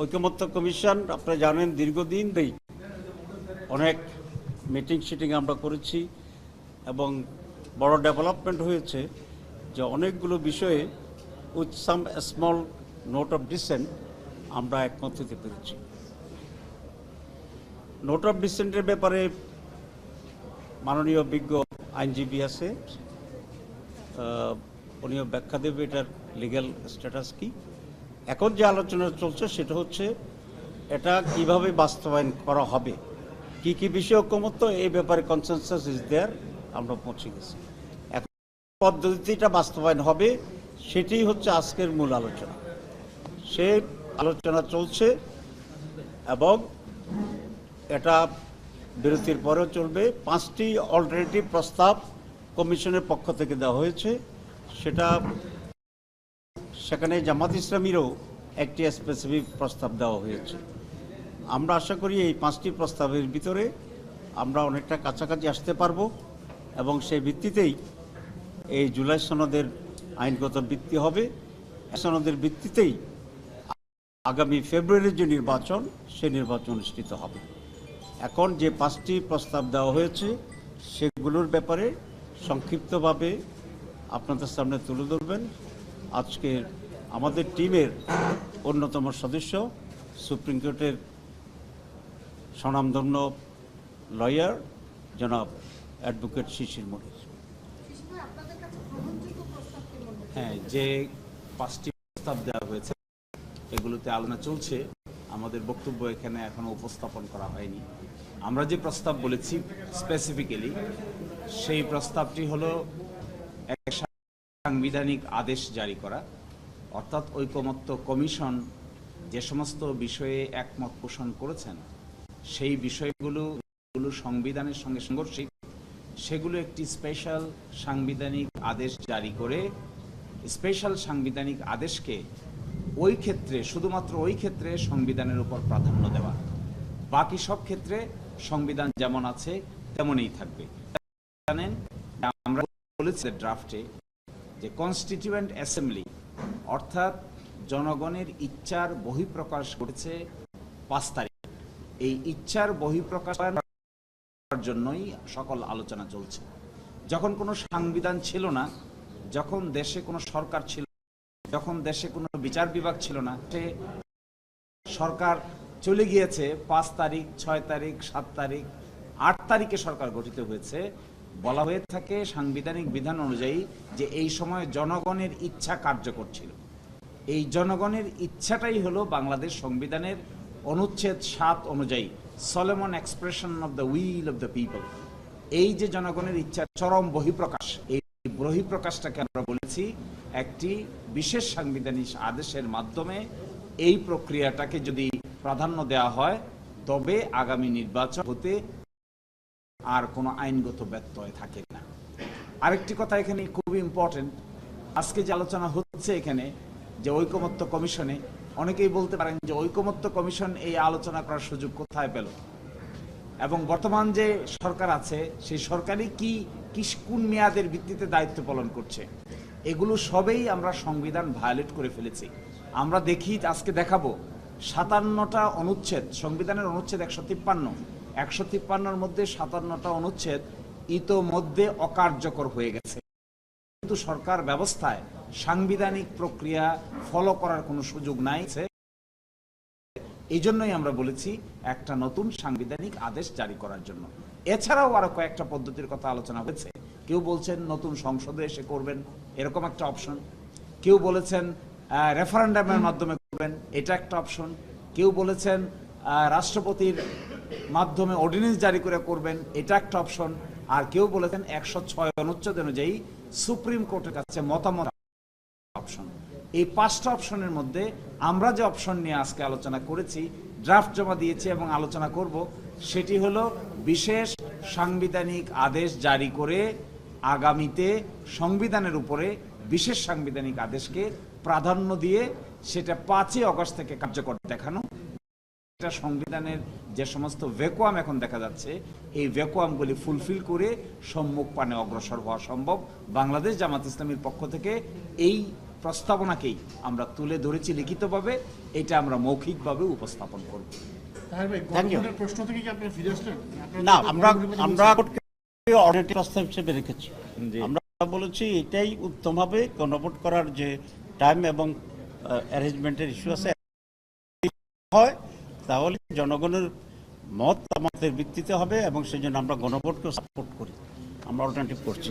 ঐকমত্য কমিশন আপনারা জানেন দীর্ঘদিন ধরেই অনেক মিটিং আমরা করেছি এবং বড় ডেভেলপমেন্ট হয়েছে যে অনেকগুলো বিষয়ে with some small note of dissent আমরা একমত হতে পেরেছি। নোট অফ ডিসেন্টের ব্যাপারে মাননীয় বিজ্ঞ আইনজীবী আছে, উনিও ব্যাখ্যা দেবে এটার লিগ্যাল স্ট্যাটাস কি। এখন যে আলোচনা চলছে সেটা হচ্ছে এটা কিভাবে বাস্তবায়ন করা হবে, কি কি বিষয় ঐকমত্য, এই ব্যাপারে কনসেনসাস ইজ দেয়ার, আমরা পৌঁছে গেছি। এখন পদ্ধতিতে এটা বাস্তবায়ন হবে সেটি হচ্ছে আজকের মূল আলোচনা। সে আলোচনা চলছে এবং এটা বিরতির পরেও চলবে। 5টি অল্টারনেটিভ প্রস্তাব কমিশনের পক্ষ থেকে দেওয়া হয়েছে, সেখানে জামাত ইসলামীরও একটি স্পেসিফিক প্রস্তাব দেওয়া হয়েছে। আমরা আশা করি এই 5টি প্রস্তাবের ভিতরে আমরা অনেকটা কাছাকাছি আসতে পারবো এবং সেই ভিত্তিতেই এই জুলাই সনদের আইনগত ভিত্তি হবে। সনদের ভিত্তিতেই আগামী ফেব্রুয়ারির যে নির্বাচন, সে নির্বাচন অনুষ্ঠিত হবে। এখন যে 5টি প্রস্তাব দেওয়া হয়েছে সেগুলোর ব্যাপারে সংক্ষিপ্তভাবে আপনাদের সামনে তুলে ধরবেন আজকে আমাদের টিমের অন্যতম সদস্য, সুপ্রিম কোর্টের স্বনামধন্য লয়ার জনাব অ্যাডভোকেট শিশির মনির। হ্যাঁ, যে 5টি প্রস্তাব দেওয়া হয়েছে এগুলোতে আলোচনা চলছে, আমাদের বক্তব্য এখানে এখনো উপস্থাপন করা হয়নি। আমরা যে প্রস্তাব বলেছি স্পেসিফিক্যালি, সেই প্রস্তাবটি হলো এক সাংবিধানিক আদেশ জারি করা, অর্থাৎ ঐকমত্য কমিশন যে সমস্ত বিষয়ে একমত পোষণ করেছেন সেই বিষয়গুলো সংবিধানের সঙ্গে সাংঘর্ষিক, সেগুলো একটি স্পেশাল সাংবিধানিক আদেশ জারি করে স্পেশাল সাংবিধানিক আদেশকে ওই ক্ষেত্রে, শুধুমাত্র ওই ক্ষেত্রে সংবিধানের উপর প্রাধান্য দেওয়া, বাকি সব ক্ষেত্রে সংবিধান যেমন আছে তেমনই থাকবে। জানেন, আমরা বলেছি ড্রাফটে যে কনস্টিটিউয়েন্ট অ্যাসেম্বলি অর্থাৎ জনগণের ইচ্ছার বহিঃপ্রকাশ ঘটেছে 5 তারিখ। এই ইচ্ছার বহিঃপ্রকাশের জন্যই সকল আলোচনা চলছে। যখন কোনো সংবিধান ছিল না, যখন দেশে কোনো সরকার ছিল, যখন দেশে কোনো বিচার বিভাগ ছিল না, সে সরকার চলে গিয়েছে 5 তারিখ, 6 তারিখ, 7 তারিখ, 8 তারিখে সরকার গঠিত হয়েছে। বলা হয়ে থাকে সাংবিধানিক বিধান অনুযায়ী যে এই সময় জনগণের ইচ্ছা কার্যকর ছিল। এই জনগণের ইচ্ছাটাই হলো বাংলাদেশ সংবিধানের অনুচ্ছেদ 7 অনুযায়ী Solomon expression of the will of the people. এই যে জনগণের ইচ্ছার চরম বহিঃপ্রকাশ, এই বহিঃপ্রকাশটাকে আমরা বলেছি একটি বিশেষ সাংবিধানিক আদেশের মাধ্যমে এই প্রক্রিয়াটাকে যদি প্রাধান্য দেওয়া হয় তবে আগামী নির্বাচন হতে আর কোনো আইনগত ব্যত্যয় থাকে না। আরেকটি কথা এখানে খুবই ইম্পর্টেন্ট, আজকে যে আলোচনা হচ্ছে এখানে যে ঐকমত্য কমিশনে, অনেকেই বলতে পারেন যে ঐকমত্য কমিশন এই আলোচনা করার সুযোগ কোথায় পেল, এবং বর্তমান যে সরকার আছে সেই সরকারই কোন মেয়াদের ভিত্তিতে দায়িত্ব পালন করছে। এগুলো সবেই আমরা সংবিধান ভায়োলেট করে ফেলেছি। আমরা দেখি, আজকে দেখাবো 57টা অনুচ্ছেদ, সংবিধানের অনুচ্ছেদ 153-153-র মধ্যে 57টা অনুচ্ছেদ ইতোমধ্যে অকার্যকর হয়ে গেছে। কিন্তু সরকার ব্যবস্থায় সাংবিধানিক প্রক্রিয়া ফলো করার কোনো সুযোগ নাই। এই জন্যই আমরা বলেছি একটা নতুন সাংবিধানিক আদেশ জারি করার জন্য। এছাড়াও আরো কয়েকটা পদ্ধতির কথা আলোচনা হয়েছে। কেউ বলছেন নতুন সংসদে এসে করবেন, এরকম একটা অপশন। কেউ বলেছেন রেফারেন্ডামের মাধ্যমে করবেন, এটা একটা অপশন। কেউ বলেছেন রাষ্ট্রপতির মাধ্যমে অর্ডিন্যান্স জারি করে করবেন, এটা একটা অপশন। আর কেউ বলেছেন 106 অনুচ্ছেদ অনুযায়ী সুপ্রিম কোর্টের কাছে মতামত অপশন। এই 5টা অপশনের মধ্যে আমরা যে অপশন নিয়ে আজকে আলোচনা করেছি, ড্রাফট জমা দিয়েছি এবং আলোচনা করব, সেটি হলো বিশেষ সাংবিধানিক আদেশ জারি করে আগামীতে সংবিধানের উপরে বিশেষ সাংবিধানিক আদেশকে প্রাধান্য দিয়ে সেটা 5ই আগস্ট থেকে কার্যকর দেখানো। এটা সংবিধানের যে সমস্ত ভ্যাকুয়াম এখন দেখা যাচ্ছে, এই ভ্যাকুয়ামগুলি ফুলফিল করে সম্মুখ পানে অগ্রসর হওয়া সম্ভব। বাংলাদেশ জামাত ইসলামীর পক্ষ থেকে এই প্রস্তাবনাকেই আমরা তুলে ধরেছি লিখিতভাবে, এটা আমরা মৌখিকভাবে উপস্থাপন করব। তাহের ভাই, Thank you. গণভোটের প্রশ্ন থেকে কি আপনি ফিরে আসলেন? আপনারা না, তো আমরা গণভোটের আমরা বলছেন। অল্টারনেটিভ প্রস্তাব হিসেবে রেখেছি। জি। আমরা বলেছি এটাই উত্তম হবে, গণভোট করার যে টাইম এবং অ্যারেঞ্জমেন্টের ইস্যু আছে হয়, তাহলে জনগণের মত আমাদের ভিত্তিতে হবে এবং সেই জন্য আমরা গণভোটকে সাপোর্ট করি। আমরা অল্টারনেটিভ করছি।